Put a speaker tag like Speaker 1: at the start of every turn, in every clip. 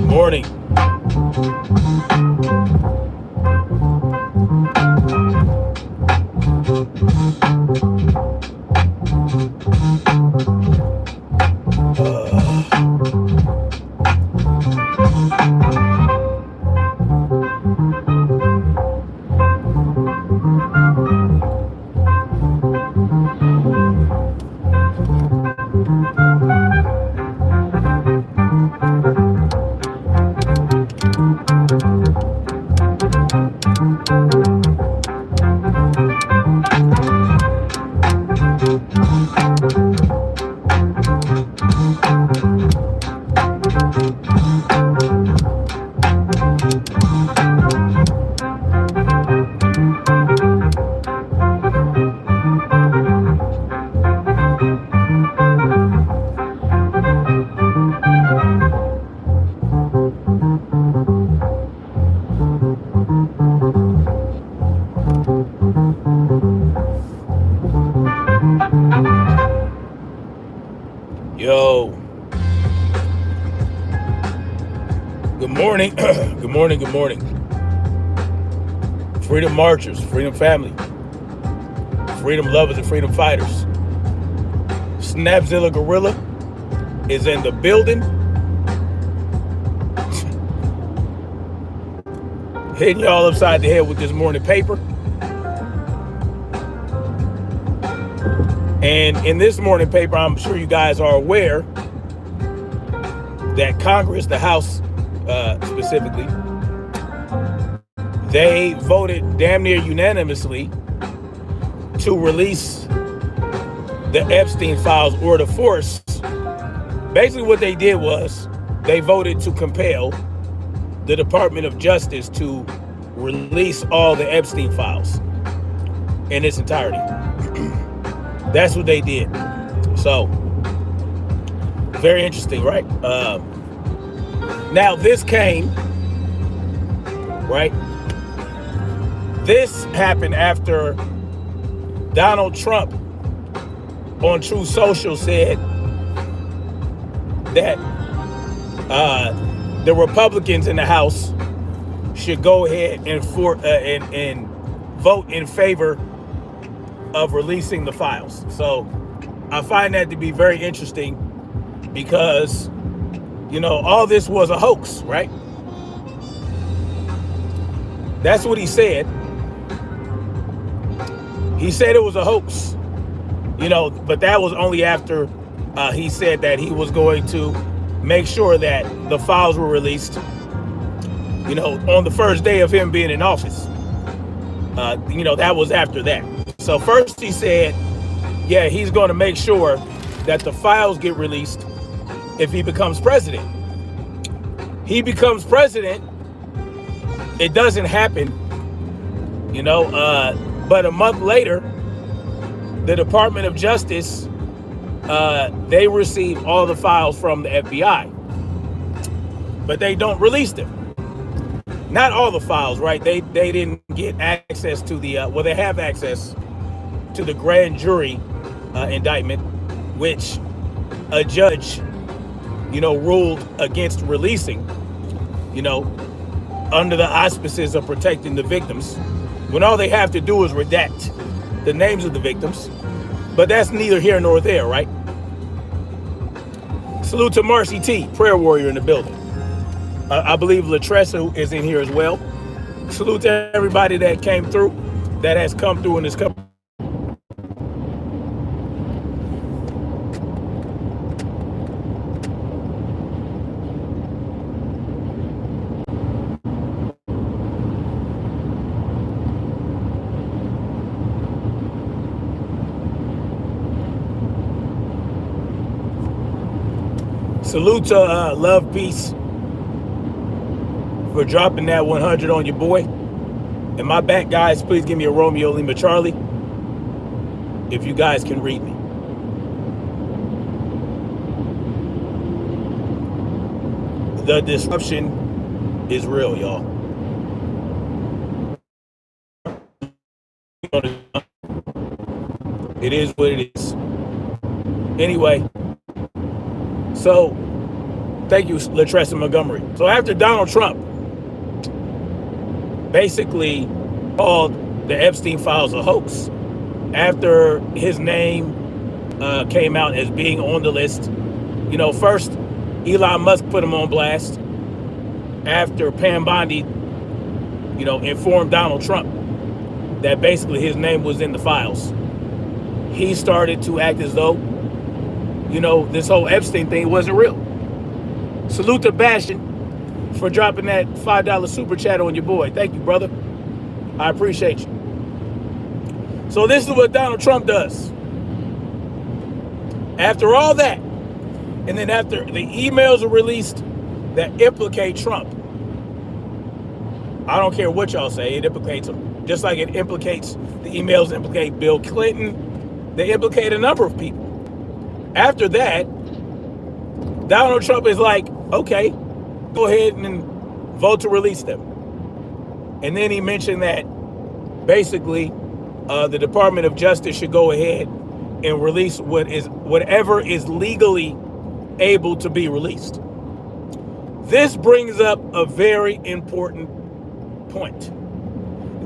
Speaker 1: Morning. Yo. Good morning. Good morning. Good morning. Freedom marchers, freedom family, freedom lovers, and freedom fighters. Snapzilla Gorilla is in the building. Hitting y'all upside the head with this morning paper. And in this morning paper, I'm sure you guys are aware that Congress, the House specifically, they voted damn near unanimously to release the Epstein Files or the force. Basically what they did was they voted to compel the Department of Justice to release all the Epstein Files in its entirety. That's what they did. So, very interesting, right? Now, this came, right? This happened after Donald Trump on Truth Social said that the Republicans in the House should go ahead and vote in favor of releasing the files. So I find that to be very interesting because, you know, all this was a hoax, right? That's what he said. He said it was a hoax, you know, but that was only after he said that he was going to make sure that the files were released, you know, on the first day of him being in office. You know, that was after that. So first he said, yeah, he's going to make sure that the files get released if he becomes president. He becomes president, it doesn't happen, you know, but a month later, the Department of Justice, they receive all the files from the FBI, but they don't release them. not all the files, right? They didn't get access to the well, they have access to the grand jury indictment, which a judge, ruled against releasing, you know, under the auspices of protecting the victims, when all they have to do is redact the names of the victims. But that's neither here nor there, right? Salute to Marcy T, prayer warrior in the building. I believe Latressa is in here as well. Salute to everybody that came through, that has come through in this couple. Salute to Love Peace for dropping that 100 on your boy. And my back, guys, please give me a Romeo Lima Charlie if you guys can read me. The disruption is real, y'all. It is what it is. Anyway, so thank you, Latressa Montgomery. So after Donald Trump basically called the Epstein Files a hoax, after his name came out as being on the list, first Elon Musk put him on blast after Pam Bondi, informed Donald Trump that basically his name was in the files. He started to act as though, this whole Epstein thing wasn't real. Salute to Bastion for dropping that $5 super chat on your boy. Thank you, brother. I appreciate you. So this is what Donald Trump does. After all that, and then after the emails are released that implicate Trump, I don't care what y'all say, it implicates him. Just like it implicates, the emails implicate Bill Clinton, they implicate a number of people. After that, Donald Trump is like, okay, go ahead and vote to release them. And then he mentioned that basically the Department of Justice should go ahead and release whatever is legally able to be released. This brings up a very important point.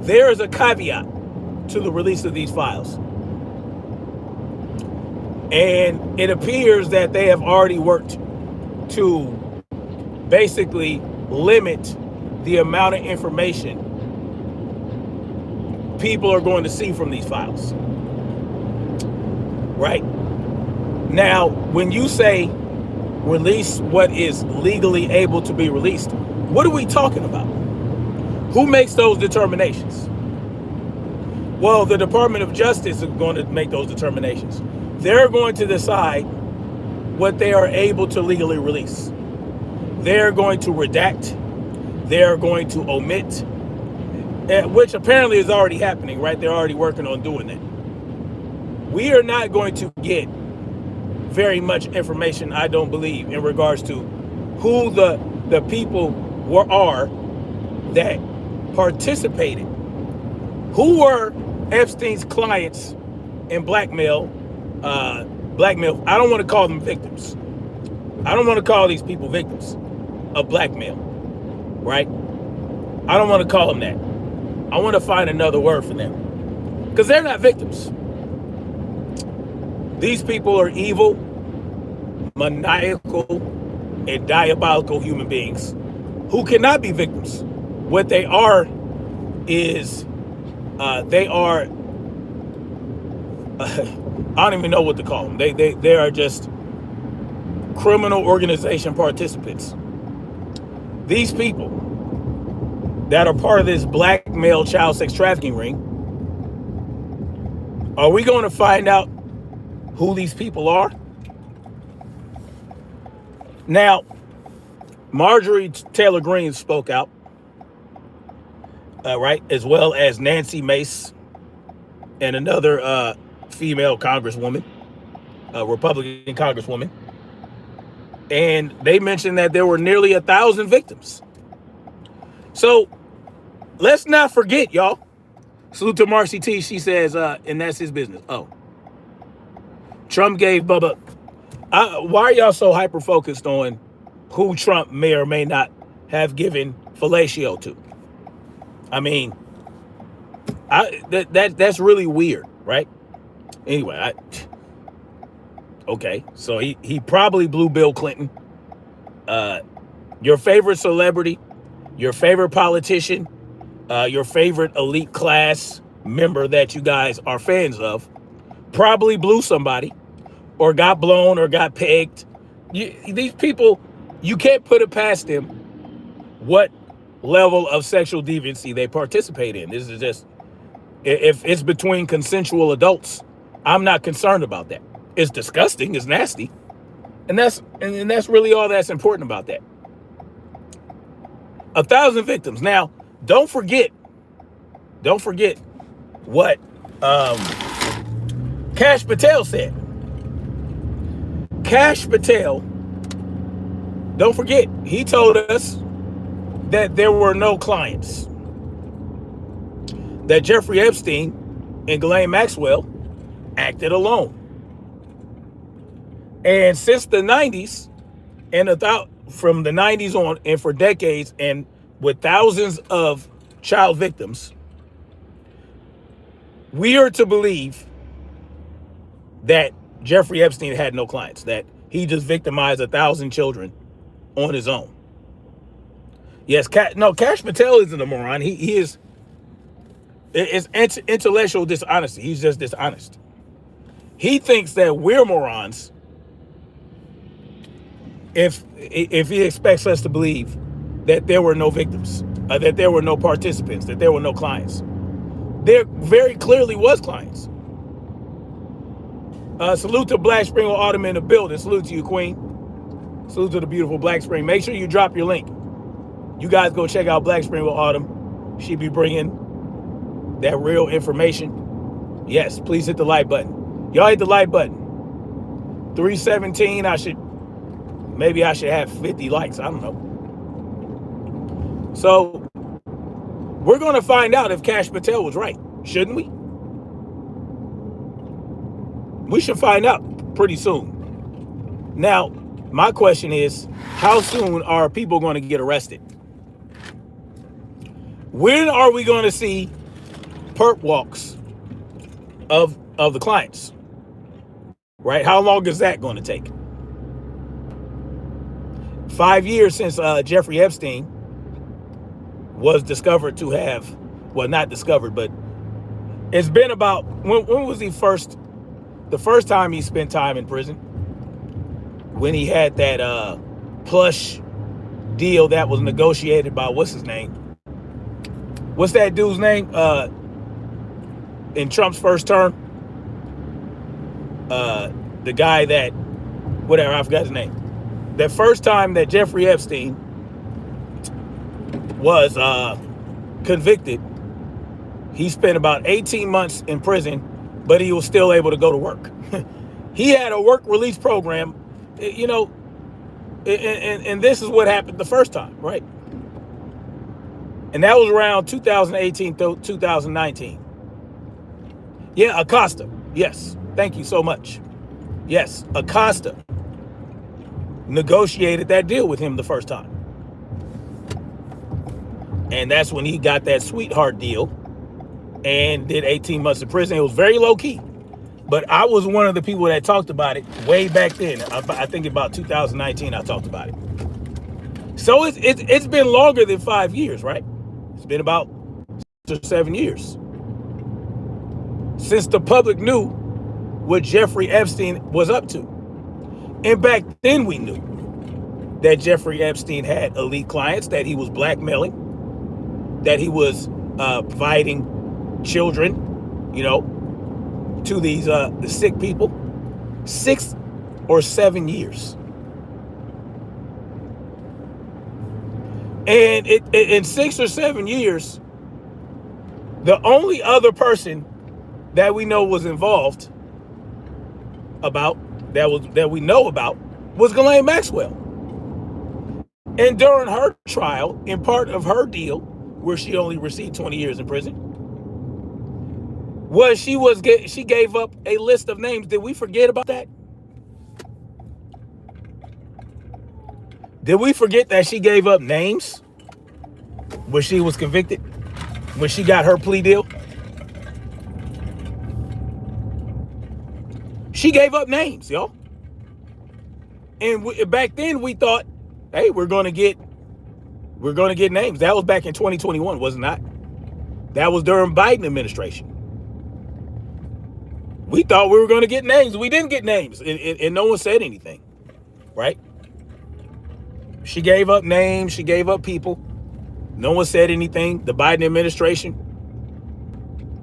Speaker 1: There is a caveat to the release of these files. And it appears that they have already worked to basically limit the amount of information people are going to see from these files. Right? Now, when you say release what is legally able to be released, what are we talking about? Who makes those determinations? Well, the Department of Justice is going to make those determinations. They're going to decide what they are able to legally release. They're going to redact. They're going to omit, which apparently is already happening, right? They're already working on doing that. We are not going to get very much information, I don't believe, in regards to who the people are that participated. Who were Epstein's clients in blackmail? I don't want to call them victims. I don't want to call these people victims of blackmail, right? I don't want to call them that. I want to find another word for them, because they're not victims. These people are evil, maniacal, and diabolical human beings who cannot be victims. What they are is they are I don't even know what to call them. They are just criminal organization participants. These people that are part of this blackmail child sex trafficking ring, are we going to find out who these people are? Now, Marjorie Taylor Greene spoke out, right, as well as Nancy Mace and another female congresswoman, a Republican congresswoman. And they mentioned that there were nearly 1,000 victims. So let's not forget, y'all. Salute to Marcy T. She says, and that's his business. Oh, Trump gave Bubba. Why are y'all so hyper focused on who Trump may or may not have given fellatio to? I mean, that's really weird, right? Anyway, okay, so he probably blew Bill Clinton. Your favorite celebrity, your favorite politician, your favorite elite class member that you guys are fans of, probably blew somebody, or got blown, or got pegged. These people, you can't put it past them what level of sexual deviancy they participate in. This is just, if it's between consensual adults, I'm not concerned about that. It's disgusting, it's nasty, and that's really all that's important about that. 1,000 victims. Now, don't forget what Kash Patel said. Kash Patel, don't forget, he told us that there were no clients, that Jeffrey Epstein and Ghislaine Maxwell acted alone. And since the 90s, and from the 90s on, and for decades, and with thousands of child victims, we are to believe that Jeffrey Epstein had no clients, that he just victimized 1,000 children on his own. Yes, Kash Patel isn't a moron. He is. It's intellectual dishonesty. He's just dishonest. He thinks that we're morons if he expects us to believe that there were no victims, that there were no participants, that there were no clients. There very clearly was clients. Salute to Black Spring with Autumn in the building. Salute to you, Queen. Salute to the beautiful Black Spring. Make sure you drop your link. You guys go check out Black Spring with Autumn. She be bringing that real information. Yes, please hit the like button. Y'all hit the like button. 317. Maybe I should have 50 likes. I don't know. So we're going to find out if Kash Patel was right, shouldn't we? We should find out pretty soon. Now, my question is, how soon are people going to get arrested? When are we going to see perp walks of the clients? Right? How long is that going to take? 5 years since Jeffrey Epstein was discovered to have, well, not discovered, but it's been about, when was he the first time he spent time in prison? When he had that plush deal that was negotiated by, what's his name? What's that dude's name? In Trump's first term? The guy that, whatever, I forgot his name. The first time that Jeffrey Epstein was convicted, he spent about 18 months in prison, but he was still able to go to work. He had a work release program, you know, and this is what happened the first time, right? And that was around 2018 to 2019. Yeah, Acosta. Yes, thank you so much. Yes, Acosta negotiated that deal with him the first time. And that's when he got that sweetheart deal and did 18 months in prison. It was very low key. But I was one of the people that talked about it way back then. I think about 2019 I talked about it. So it's been longer than 5 years, right? It's been about 6 or 7 years since the public knew what Jeffrey Epstein was up to. And back then we knew that Jeffrey Epstein had elite clients, that he was blackmailing, that he was providing children, you know, to these the sick people. 6 or 7 years. And in 6 or 7 years, the only other person that we know was involved that we know about was Ghislaine Maxwell. And during her trial, in part of her deal where she only received 20 years in prison. She gave up a list of names. Did we forget about that? Did we forget that she gave up names when she was convicted? When she got her plea deal? She gave up names, yo. And back then we thought, hey, we're gonna get names. That was back in 2021, was it not? That was during Biden administration. We thought we were gonna get names. We didn't get names, and no one said anything, right? She gave up names. She gave up people. No one said anything. The Biden administration,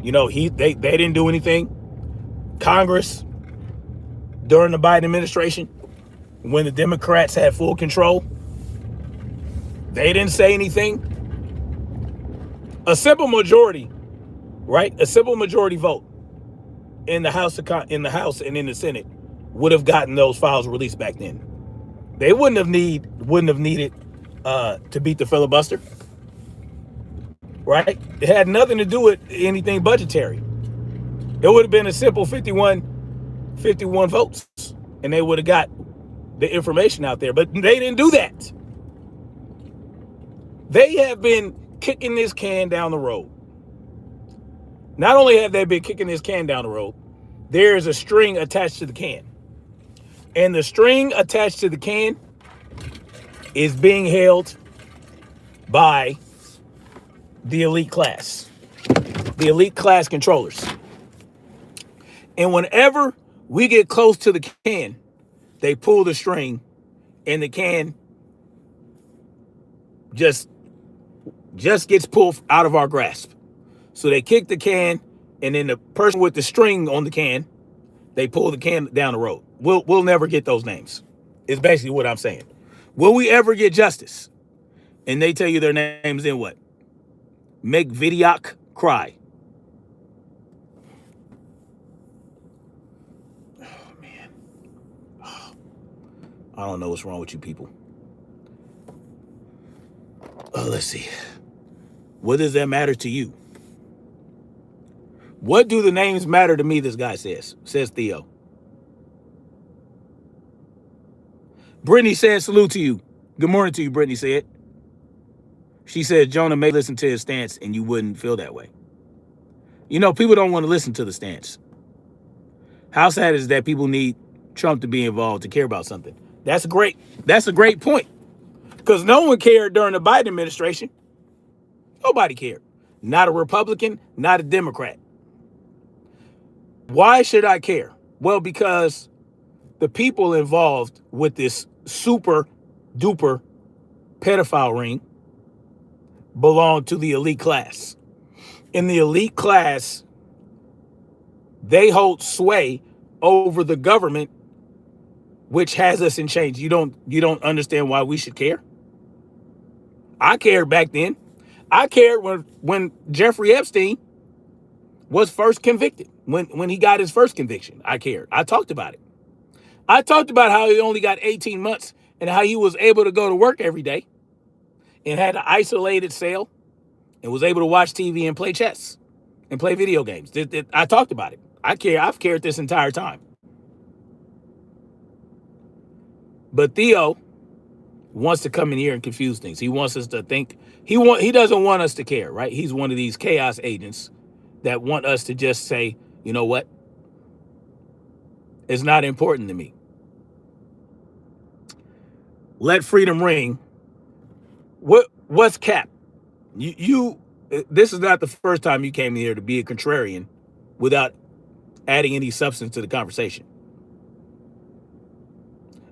Speaker 1: they didn't do anything. Congress, during the Biden administration, when the Democrats had full control, they didn't say anything. A simple majority, right? A simple majority vote in the House and in the Senate would have gotten those files released back then. They wouldn't have needed to beat the filibuster, right? It had nothing to do with anything budgetary. It would have been a simple 51 votes, and they would have got the information out there. But they didn't do that. They have been kicking this can down the road. Not only have they been kicking this can down the road, there is a string attached to the can. And the string attached to the can is being held by the elite class controllers. And whenever we get close to the can, they pull the string and the can just gets pulled out of our grasp. So they kick the can, and then the person with the string on the can, they pull the can down the road. We'll never get those names. Is basically what I'm saying. Will we ever get justice? And they tell you their names in what? Make Vidyak cry. Oh, man. I don't know what's wrong with you people. Let's see. What does that matter to you? What do the names matter to me, this guy says Theo. Brittany said, salute to you. Good morning to you, Brittany said. She said, Jonah may listen to his stance and you wouldn't feel that way. People don't want to listen to the stance. How sad is that people need Trump to be involved to care about something? That's a great point. Because no one cared during the Biden administration. Nobody cared. Not a Republican, not a Democrat. Why should I care? Well, because the people involved with this super duper pedophile ring belong to the elite class. In the elite class, they hold sway over the government, which has us in chains. You don't understand why we should care? I cared back then. I cared when Jeffrey Epstein was first convicted. When he got his first conviction, I cared. I talked about it. I talked about how he only got 18 months and how he was able to go to work every day and had an isolated cell and was able to watch TV and play chess and play video games. I talked about it. I care. I've cared this entire time. But Theo wants to come in here and confuse things. He wants us to think. He doesn't want us to care, right? He's one of these chaos agents that want us to just say, you know what? It's not important to me. Let freedom ring. What's cap? This is not the first time you came here to be a contrarian without adding any substance to the conversation.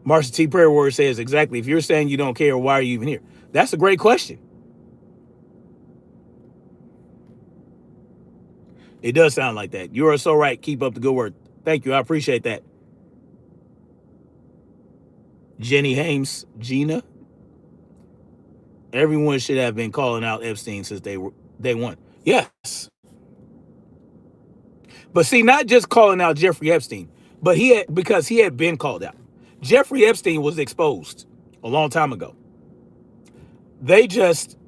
Speaker 1: Marsha T. Prayer Word says, exactly. If you're saying you don't care, why are you even here? That's a great question. It does sound like that. You are so right. Keep up the good work. Thank you. I appreciate that. Jenny Hames, Gina. Everyone should have been calling out Epstein since day one. Yes. But see, not just calling out Jeffrey Epstein, but because he had been called out. Jeffrey Epstein was exposed a long time ago. They just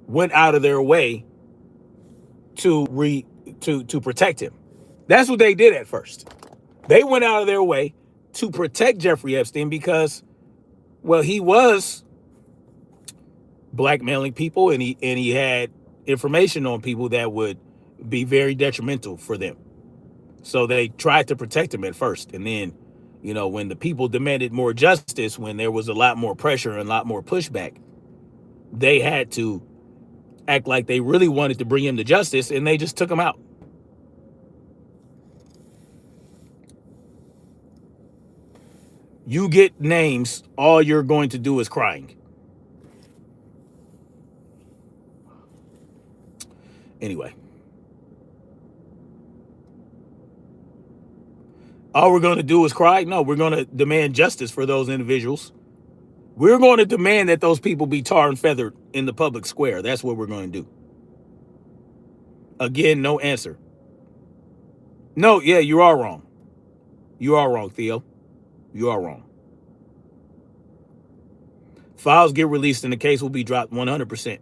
Speaker 1: went out of their way to protect him. That's what they did at first. They went out of their way to protect Jeffrey Epstein because, well, he was blackmailing people, and he had information on people that would be very detrimental for them. So they tried to protect him at first, and then, when the people demanded more justice, when there was a lot more pressure and a lot more pushback, they had to act like they really wanted to bring him to justice, and they just took him out. You get names, all you're going to do is crying. Anyway. All we're going to do is cry? No, we're going to demand justice for those individuals. We're going to demand that those people be tarred and feathered in the public square. That's what we're going to do. Again, no answer. No, yeah, you are wrong. You are wrong, Theo. You are wrong. Files get released and the case will be dropped 100%.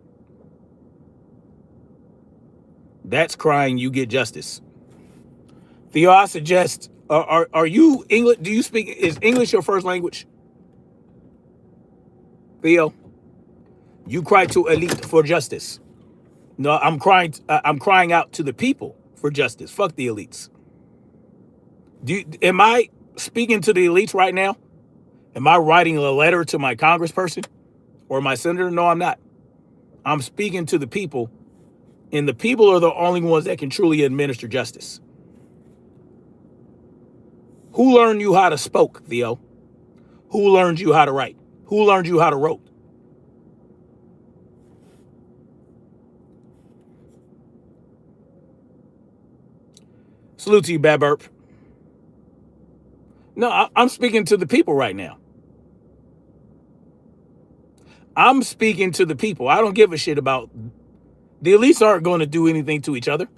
Speaker 1: That's crying, you get justice. Theo, I suggest, are you English? Do you speak, is English your first language? Theo, you cry to elite for justice. No, I'm crying out to the people for justice. Fuck the elites. Am I speaking to the elites right now? Am I writing a letter to my congressperson or my senator? No, I'm not. I'm speaking to the people, and the people are the only ones that can truly administer justice. Who learned you how to spoke, Theo? Who learned you how to write? Who learned you how to wrote? Salute to you, Bad Burp. No, I'm speaking to the people right now. I'm speaking to the people. I don't give a shit about... The elites aren't going to do anything to each other.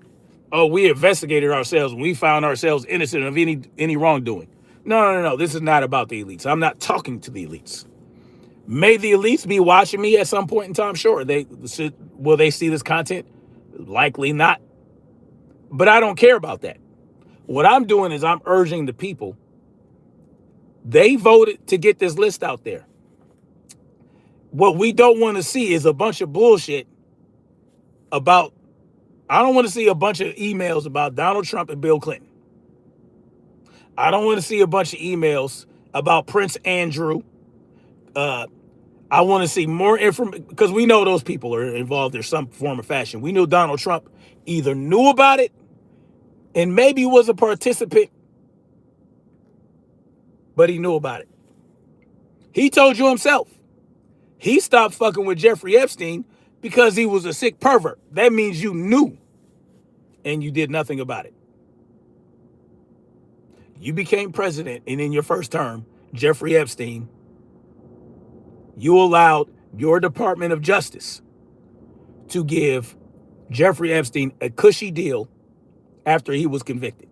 Speaker 1: Oh, we investigated ourselves and we found ourselves innocent of any wrongdoing. No. This is not about the elites. I'm not talking to the elites. May the elites be watching me at some point in time? Sure. Will they see this content? Likely not. But I don't care about that. What I'm doing is I'm urging the people. They voted to get this list out there. What we don't want to see is a bunch of bullshit about... I don't want to see a bunch of emails about Donald Trump and Bill Clinton. I don't want to see a bunch of emails about Prince Andrew. I want to see more information, because we know those people are involved in some form or fashion. We knew Donald Trump either knew about it and maybe was a participant, but he knew about it. He told you himself. He stopped fucking with Jeffrey Epstein because he was a sick pervert. That means you knew and you did nothing about it. You became president, and in your first term, Jeffrey Epstein, you allowed your Department of Justice to give Jeffrey Epstein a cushy deal after he was convicted.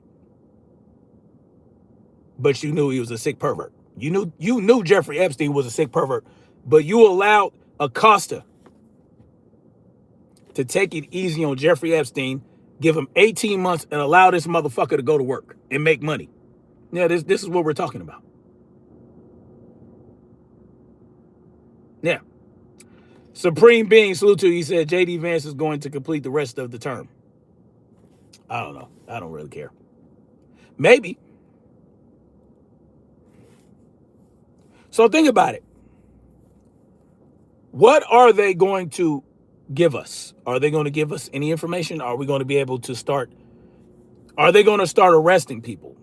Speaker 1: But you knew he was a sick pervert. You knew Jeffrey Epstein was a sick pervert, but you allowed Acosta to take it easy on Jeffrey Epstein, give him 18 months, and allow this motherfucker to go to work and make money. Yeah, this is what we're talking about. Yeah. Supreme Being, salute to you. He said J.D. Vance is going to complete the rest of the term. I don't know. I don't really care. Maybe. So think about it. What are they going to give us? Are they going to give us any information? Are we going to be able to start? Are they going to start arresting people?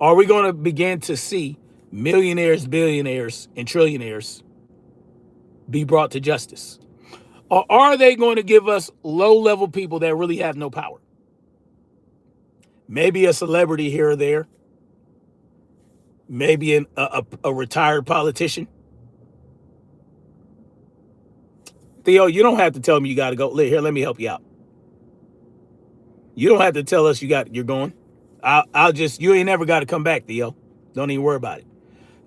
Speaker 1: Are we going to begin to see millionaires, billionaires, and trillionaires be brought to justice? Or are they going to give us low-level people that really have no power? Maybe a celebrity here or there. Maybe a retired politician. Theo, you don't have to tell me you got to go. Here, let me help you out. You don't have to tell us you're going. You ain't never got to come back, Theo. Don't even worry about it.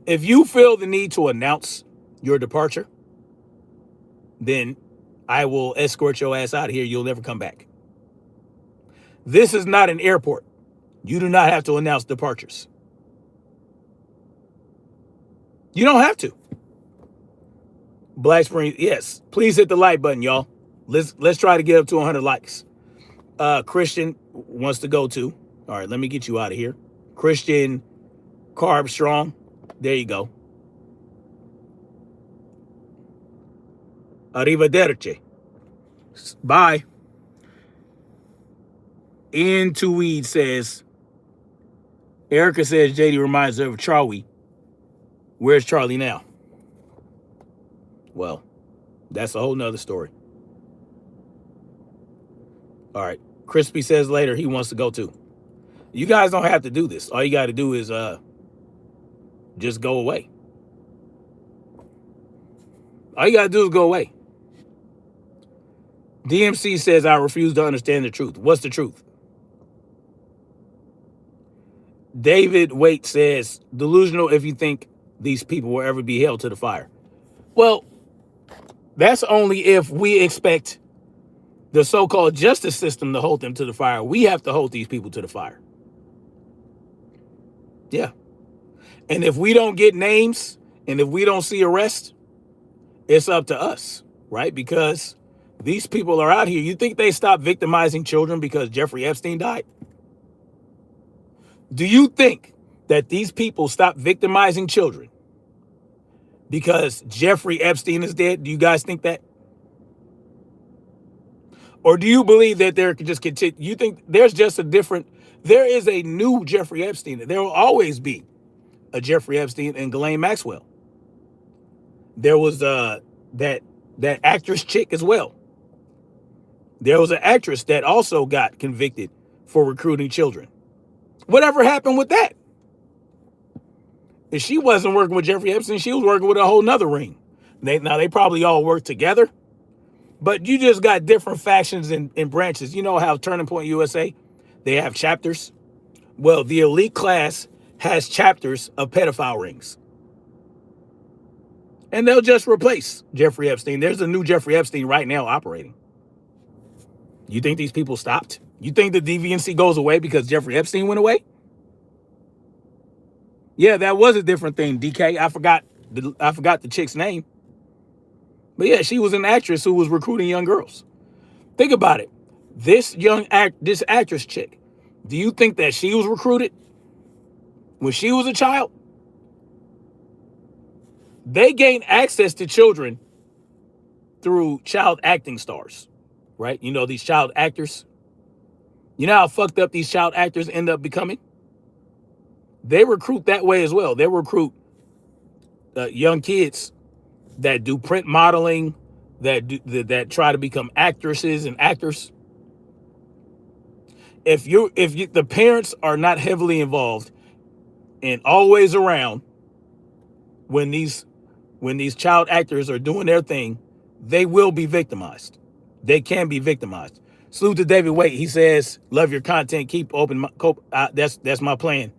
Speaker 1: If you feel the need to announce your departure, then I will escort your ass out of here. You'll never come back. This is not an airport. You do not have to announce departures. You don't have to. Black Spring, yes. Please hit the like button, y'all. Let's try to get up to 100 likes. Christian wants to go to. All right, let me get you out of here. Christian Carb Strong. There you go. Arrivederci. Bye. Ian Tweed says, Erica says JD reminds her of Charlie. Where's Charlie now? Well, that's a whole nother story. All right. Crispy says later he wants to go too. You guys don't have to do this. All you got to do is just go away. All you got to do is go away. DMC says, I refuse to understand the truth. What's the truth? David Waite says, delusional if you think these people will ever be held to the fire. Well, that's only if we expect the so-called justice system to hold them to the fire. We have to hold these people to the fire. Yeah. And if we don't get names and if we don't see arrests, it's up to us, right? Because these people are out here. You think they stopped victimizing children because Jeffrey Epstein died? Do you think that these people stopped victimizing children because Jeffrey Epstein is dead? Do you guys think that? Or do you believe that there could just continue? You think there's just a different, there is a new Jeffrey Epstein. There will always be a Jeffrey Epstein and Ghislaine Maxwell. There was that actress chick as well. There was an actress that also got convicted for recruiting children. Whatever happened with that? If she wasn't working with Jeffrey Epstein, she was working with a whole nother ring. Now they probably all work together, but you just got different factions and branches. You know how Turning Point USA, they have chapters? Well, the elite class has chapters of pedophile rings. And they'll just replace Jeffrey Epstein. There's a new Jeffrey Epstein right now operating. You think these people stopped? You think the deviancy goes away because Jeffrey Epstein went away? Yeah, that was a different thing, DK. I forgot the chick's name. But yeah, she was an actress who was recruiting young girls. Think about it. This actress chick, do you think that she was recruited when she was a child? They gained access to children through child acting stars, right? You know, these child actors. You know how fucked up these child actors end up becoming? They recruit that way as well. They recruit young kids that do print modeling, that try to become actresses and actors. If the parents are not heavily involved and always around when these child actors are doing their thing, they will be victimized. They can be victimized. Salute to David Waite. He says, love your content. Keep open. That's my plan.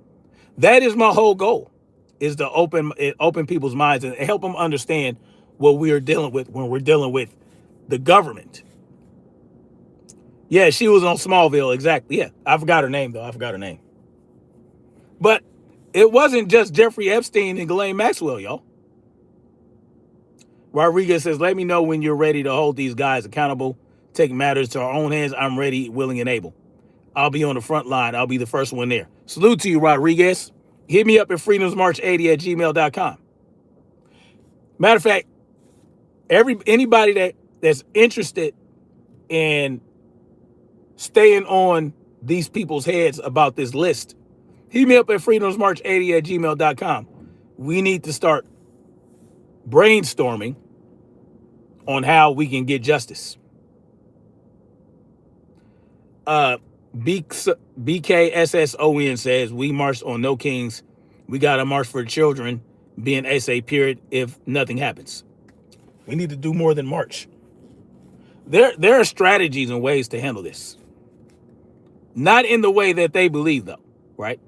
Speaker 1: That is my whole goal, is to open people's minds and help them understand what we are dealing with when we're dealing with the government. Yeah, she was on Smallville. Exactly. Yeah, I forgot her name, though. But it wasn't just Jeffrey Epstein and Ghislaine Maxwell, y'all. Rodriguez says, let me know when you're ready to hold these guys accountable, take matters to our own hands. I'm ready, willing, and able. I'll be on the front line. I'll be the first one there. Salute to you, Rodriguez. Hit me up at freedomsmarch80@gmail.com. Matter of fact, anybody that's interested in staying on these people's heads about this list, hit me up at freedomsmarch80@gmail.com. We need to start brainstorming on how we can get justice. BKSSON says, we marched on No Kings. We got to march for the children, being SA period, if nothing happens. We need to do more than march. There are strategies and ways to handle this. Not in the way that they believe, though, right?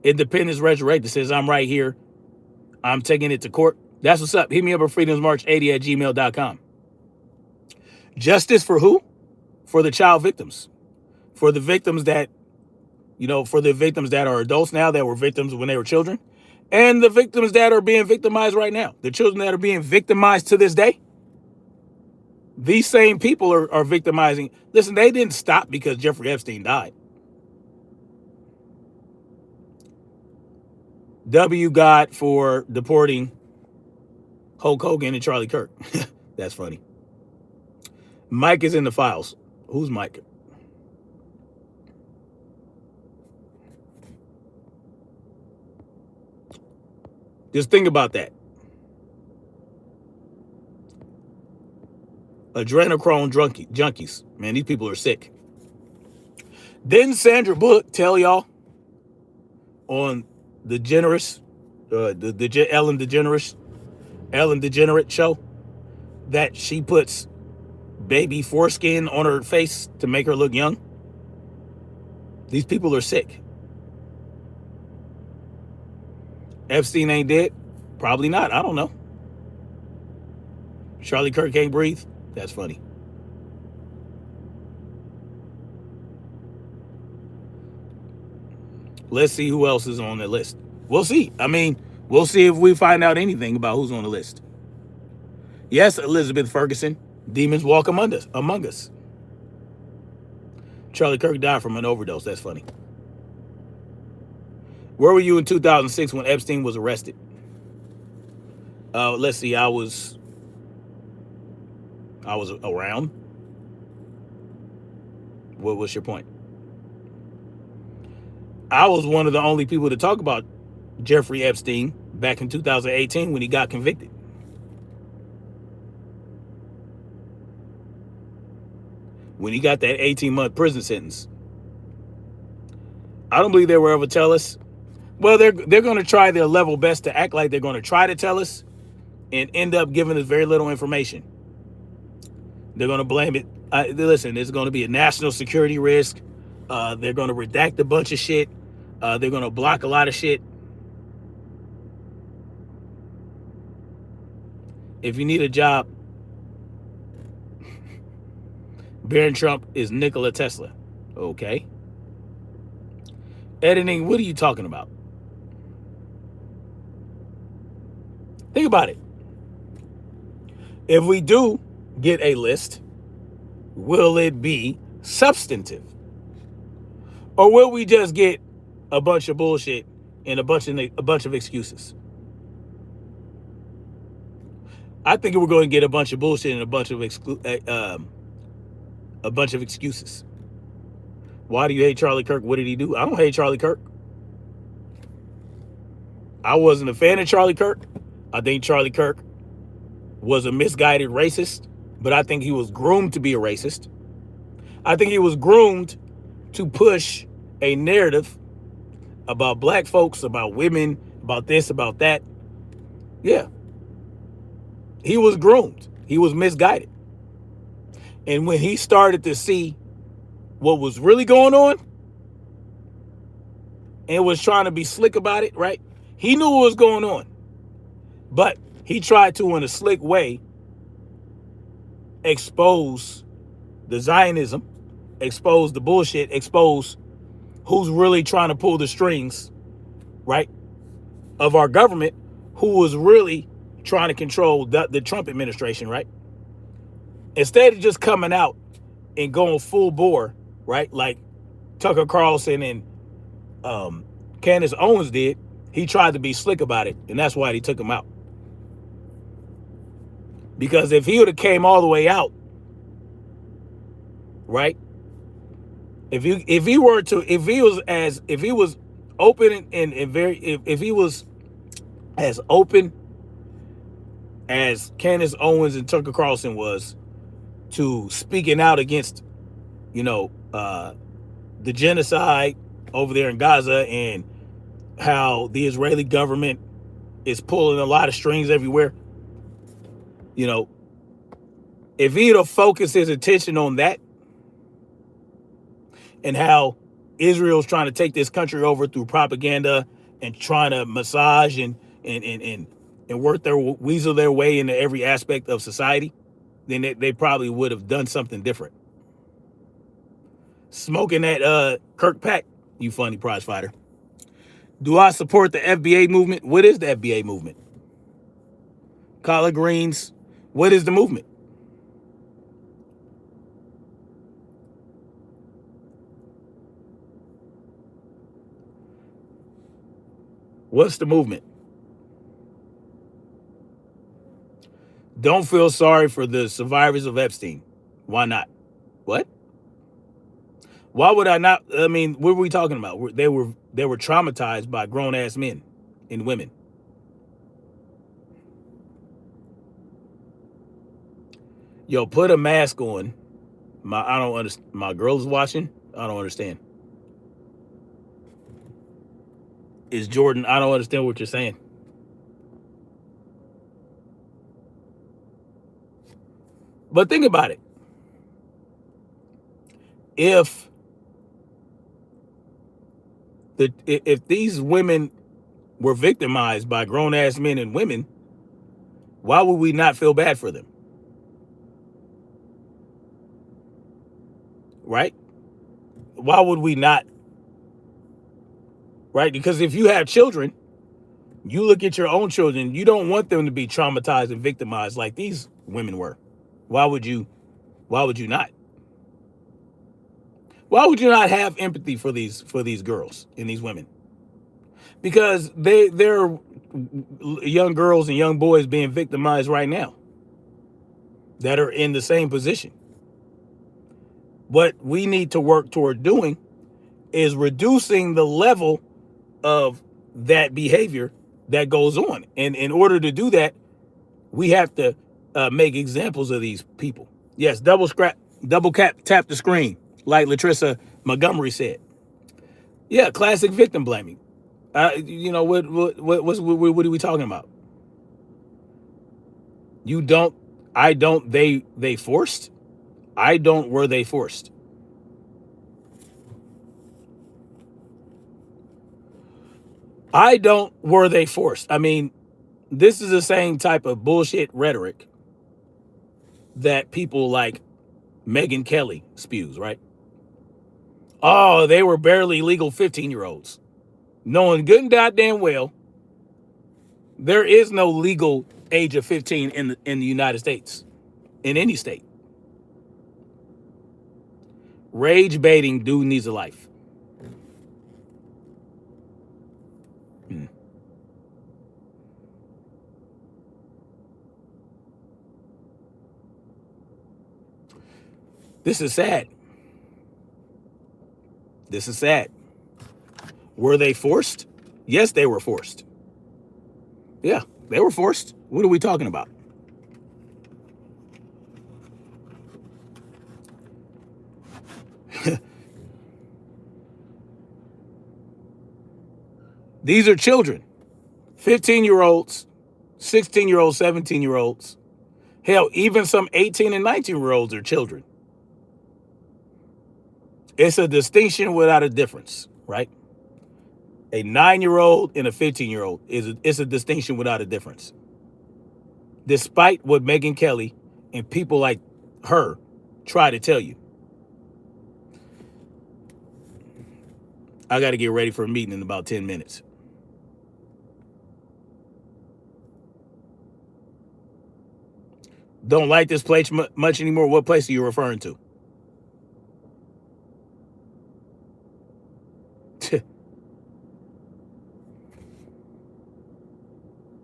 Speaker 1: Independence Resurrected says, I'm right here. I'm taking it to court. That's what's up. Hit me up at freedomsmarch80@gmail.com. Justice for who? For the child victims. For the victims that, for the victims that are adults now that were victims when they were children. And the victims that are being victimized right now. The children that are being victimized to this day. These same people are victimizing. Listen, they didn't stop because Jeffrey Epstein died. W got for deporting Hulk Hogan and Charlie Kirk. That's funny. Mike is in the files. Who's Mike? Just think about that. Adrenochrome junkies. Man, these people are sick. Didn't Sandra Bullock tell y'all on the generous, the Ellen DeGenerate show that she puts baby foreskin on her face to make her look young? These people are sick. Epstein ain't dead? Probably not. I don't know. Charlie Kirk can't breathe? That's funny. Let's see who else is on the list. We'll see. I mean, we'll see if we find out anything about who's on the list. Yes, Elizabeth Ferguson. Demons walk among us. Charlie Kirk died from an overdose. That's funny. Where were you in 2006 when Epstein was arrested? Let's see. I was around. What was your point? I was one of the only people to talk about Jeffrey Epstein back in 2018 when he got convicted. When he got that 18-month prison sentence. I don't believe they will ever tell us. Well, they're going to try their level best to act like they're going to try to tell us and end up giving us very little information. They're going to blame it. Listen, there's going to be a national security risk. They're going to redact a bunch of shit. They're going to block a lot of shit. If you need a job, Barron Trump is Nikola Tesla. Okay. Editing, what are you talking about? Think about it. If we do get a list, will it be substantive? Or will we just get a bunch of bullshit and a bunch of excuses? I think we're going to get a bunch of bullshit and a bunch of excuses. Why do you hate Charlie Kirk? What did he do? I don't hate Charlie Kirk. I wasn't a fan of Charlie Kirk. I think Charlie Kirk was a misguided racist, but I think he was groomed to be a racist. I think he was groomed to push a narrative about black folks, about women, about this, about that. Yeah. He was groomed. He was misguided. And when he started to see what was really going on and was trying to be slick about it, right? He knew what was going on. But he tried to, in a slick way, expose the Zionism, expose the bullshit, expose who's really trying to pull the strings, right, of our government, who was really trying to control the Trump administration, right? Instead of just coming out and going full bore, right, like Tucker Carlson and Candace Owens did, he tried to be slick about it, and that's why he took him out. Because if he would have came all the way out, right? If he was open and very, if he was as open as Candace Owens and Tucker Carlson was to speaking out against, the genocide over there in Gaza and how the Israeli government is pulling a lot of strings everywhere. If he'd have focused his attention on that and how Israel's trying to take this country over through propaganda and trying to massage and weasel their way into every aspect of society, then they probably would have done something different. Smoking that Kirk Pack, you funny prize fighter. Do I support the FBA movement? What is the FBA movement? Collard greens. What is the movement? What's the movement? Don't feel sorry for the survivors of Epstein. Why not? What? Why would I not? I mean, what were we talking about? They were traumatized by grown ass men and women. Yo, put a mask on. I don't understand. My girl is watching. I don't understand. Is Jordan? I don't understand what you're saying. But think about it. If these women were victimized by grown ass men and women, why would we not feel bad for them? Right? Why would we not? Right? Because if you have children, you look at your own children, you don't want them to be traumatized and victimized like these women were. Why would you not? Why would you not have empathy for these girls and these women? Because they're young girls and young boys being victimized right now that are in the same position. What we need to work toward doing is reducing the level of that behavior that goes on. And in order to do that, we have to make examples of these people. Yes, double tap the screen, like Latricia Montgomery said. Yeah, classic victim blaming. You know what are we talking about? You don't, I don't, they forced. I don't, were they forced? I don't, were they forced? I mean, this is the same type of bullshit rhetoric that people like Megyn Kelly spews, right? Oh, they were barely legal 15-year-olds. Knowing good and goddamn well, there is no legal age of 15 in the United States, in any state. Rage baiting, dude needs a life. This is sad. This is sad. Were they forced? Yes, they were forced. Yeah, they were forced. What are we talking about? These are children. 15-year-olds, 16-year-olds, 17-year-olds. Hell, even some 18 and 19-year-olds are children. It's a distinction without a difference, right? A 9-year-old and a 15-year-old is a distinction without a difference. Despite what Megyn Kelly and people like her try to tell you. I got to get ready for a meeting in about 10 minutes. Don't like this place much anymore. What place are you referring to?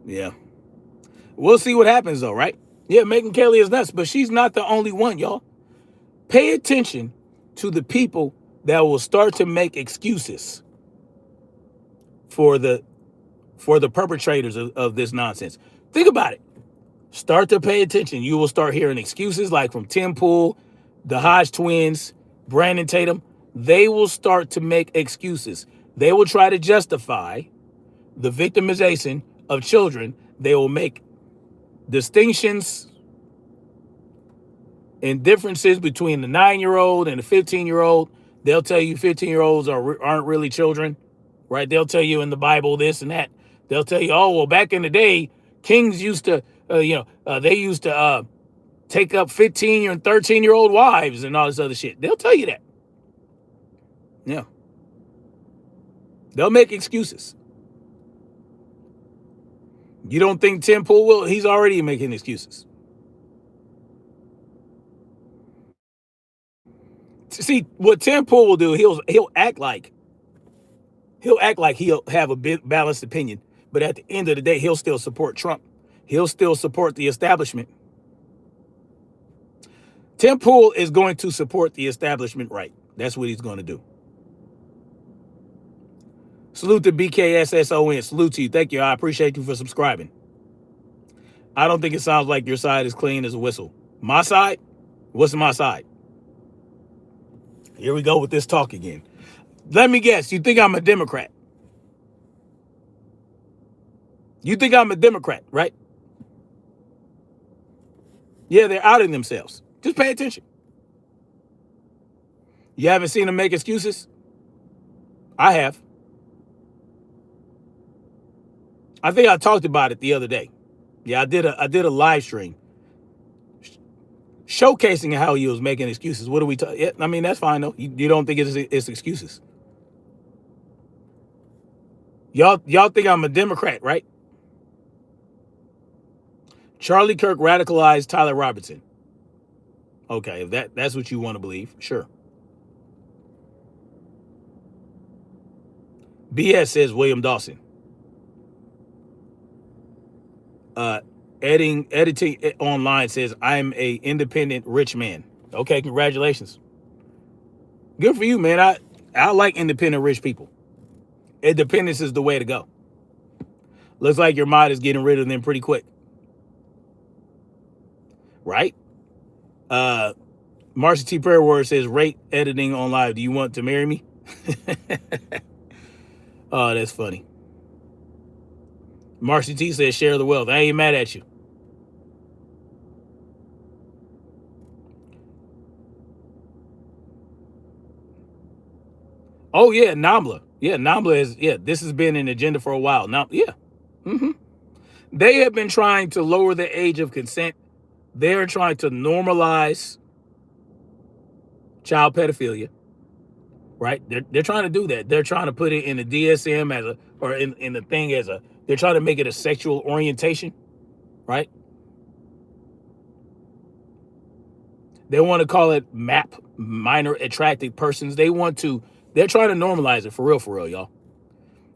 Speaker 1: Yeah. We'll see what happens though, right? Yeah, Megyn Kelly is nuts, but she's not the only one, y'all. Pay attention to the people that will start to make excuses for the perpetrators of this nonsense. Think about it. Start to pay attention. You will start hearing excuses like from Tim Pool, the Hodge twins, Brandon Tatum. They will start to make excuses. They will try to justify the victimization of children. They will make distinctions and differences between the 9-year-old and the 15-year-old. They'll tell you 15-year-olds aren't really children, right? They'll tell you in the Bible this and that. They'll tell you, oh, well, back in the day, kings used to, they used to take up 15 and 13-year-old wives and all this other shit. They'll tell you that. Yeah. They'll make excuses. You don't think Tim Pool will? He's already making excuses. See, what Tim Pool will do, he'll act like he'll have a balanced opinion, but at the end of the day, he'll still support Trump. He'll still support the establishment. Tim Pool is going to support the establishment, right? That's what he's going to do. Salute to BKSSON. Salute to you. Thank you. I appreciate you for subscribing. I don't think it sounds like your side is clean as a whistle. My side? What's my side? Here we go with this talk again. Let me guess. You think I'm a Democrat? You think I'm a Democrat, right? Yeah, they're outing themselves. Just pay attention. You haven't seen them make excuses? I have. I think I talked about it the other day. Yeah, I did a live stream showcasing how he was making excuses. What do we talk? Yeah, I mean, that's fine though. You don't think it's excuses? Y'all think I'm a Democrat, right? Charlie Kirk radicalized Tyler Robertson. Okay, if that's what you want to believe, sure. BS says William Dawson. Editing online says I'm a independent rich man. Okay, congratulations. Good for you, man. I like independent rich people. Independence is the way to go. Looks like your mod is getting rid of them pretty quick. Right? Marcia T. Prayer Word says rate editing on live. Do you want to marry me? Oh, that's funny. Marcia T says share the wealth. I ain't mad at you. Oh yeah, NAMBLA. Yeah, NAMBLA is, yeah, this has been an agenda for a while. Now, yeah. They have been trying to lower the age of consent. They're trying to normalize child pedophilia. Right? They're trying to do that. They're trying to put it in the DSM as a, or in the thing as a, they're trying to make it a sexual orientation. Right? They want to call it MAP, minor attracted persons. They're trying to normalize it for real, y'all.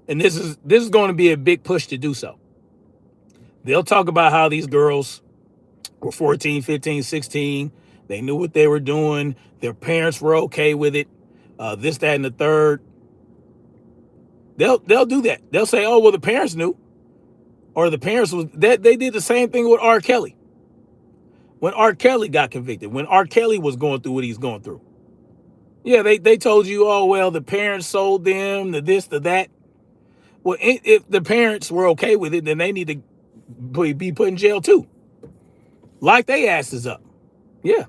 Speaker 1: And this is going to be a big push to do so. They'll talk about how these girls were 14, 15, 16. They knew what they were doing. Their parents were okay with it. This, that, and the third. They'll do that. They'll say, oh, well, the parents knew. Or the parents was that they did the same thing with R. Kelly. When R. Kelly got convicted, when R. Kelly was going through what he's going through. Yeah, they told you, oh, well, the parents sold them, the this, the that. Well, if the parents were okay with it, then they need to be put in jail too. Like they asses up. Yeah.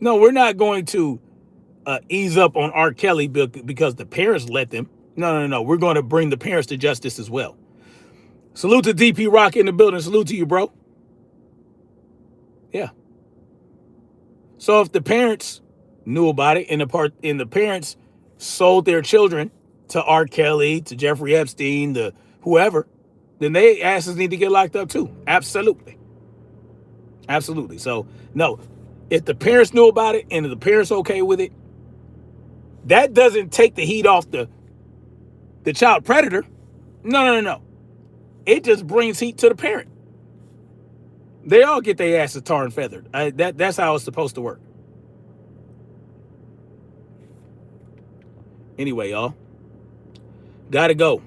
Speaker 1: No, we're not going to ease up on R. Kelly because the parents let them. No. We're going to bring the parents to justice as well. Salute to DP Rock in the building. Salute to you, bro. Yeah. So if the parents knew about it and the parents sold their children to R. Kelly, to Jeffrey Epstein, to whoever, then they asses need to get locked up too. Absolutely. Absolutely. So no, if the parents knew about it and if the parents okay with it, that doesn't take the heat off the child predator. No. It just brings heat to the parent. They all get their asses tar and feathered. That's how it's supposed to work. Anyway, y'all, gotta go.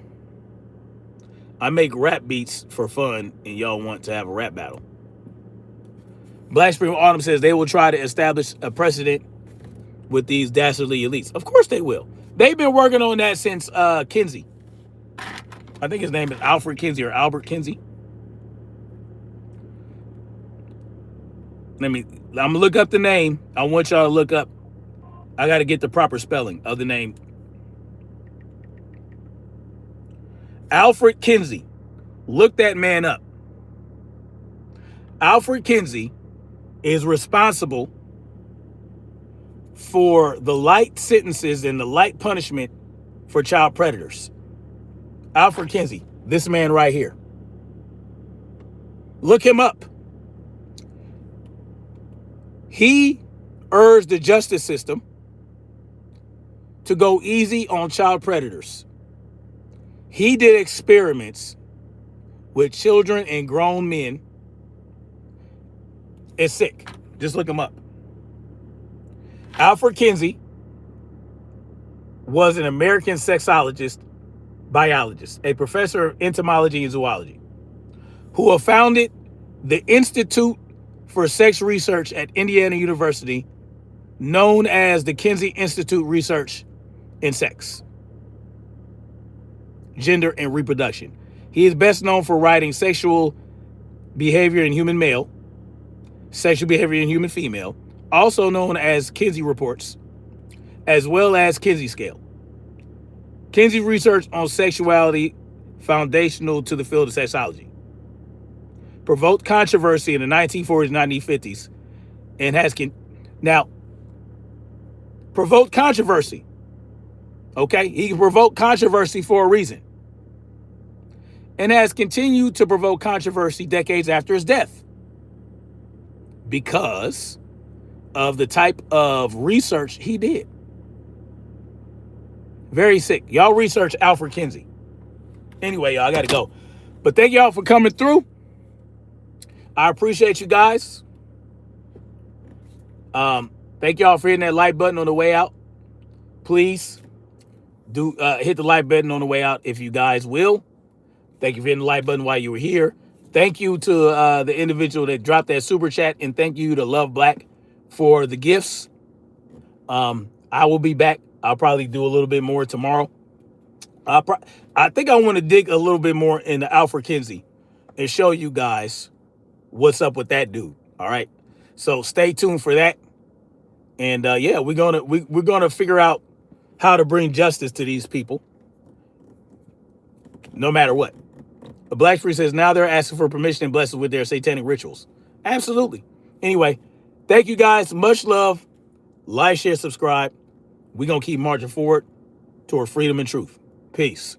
Speaker 1: I make rap beats for fun, and y'all want to have a rap battle. Black Spring Autumn says they will try to establish a precedent with these dastardly elites. Of course they will. They've been working on that since Kinsey. I think his name is Alfred Kinsey or Albert Kinsey. I'm gonna look up the name. I want y'all to look up. I got to get the proper spelling of the name. Alfred Kinsey. Look that man up. Alfred Kinsey is responsible for the light sentences and the light punishment for child predators. Alfred Kinsey, this man right here. Look him up. He urged the justice system to go easy on child predators. He did experiments with children and grown men. It's sick. Just look him up. Alfred Kinsey was an American sexologist, biologist, a professor of entomology and zoology, who have founded the Institute for Sex Research at Indiana University, known as the Kinsey Institute Research in Sex, Gender, and Reproduction. He is best known for writing Sexual Behavior in Human Male, Sexual Behavior in Human Female, also known as Kinsey Reports, as well as Kinsey Scale. Kinsey research on sexuality, foundational to the field of sexology, provoked controversy in the 1940s and 1950s, and has provoked controversy. Okay, he provoked controversy for a reason, and has continued to provoke controversy decades after his death because of the type of research he did. Very sick. Y'all research Alfred Kinsey. Anyway, y'all, I gotta go. But thank y'all for coming through. I appreciate you guys. Thank y'all for hitting that like button on the way out. Please do hit the like button on the way out if you guys will. Thank you for hitting the like button while you were here. Thank you to the individual that dropped that super chat, and thank you to Love Black for the gifts. I will be back. I'll probably do a little bit more tomorrow. I think I want to dig a little bit more into Alfred Kinsey and show you guys what's up with that dude. All right. So stay tuned for that. And yeah, we're gonna figure out how to bring justice to these people, no matter what. The Black Free says now they're asking for permission and blessings with their satanic rituals. Absolutely. Anyway, thank you guys. Much love. Like, share, subscribe. We're gonna keep marching forward toward freedom and truth. Peace.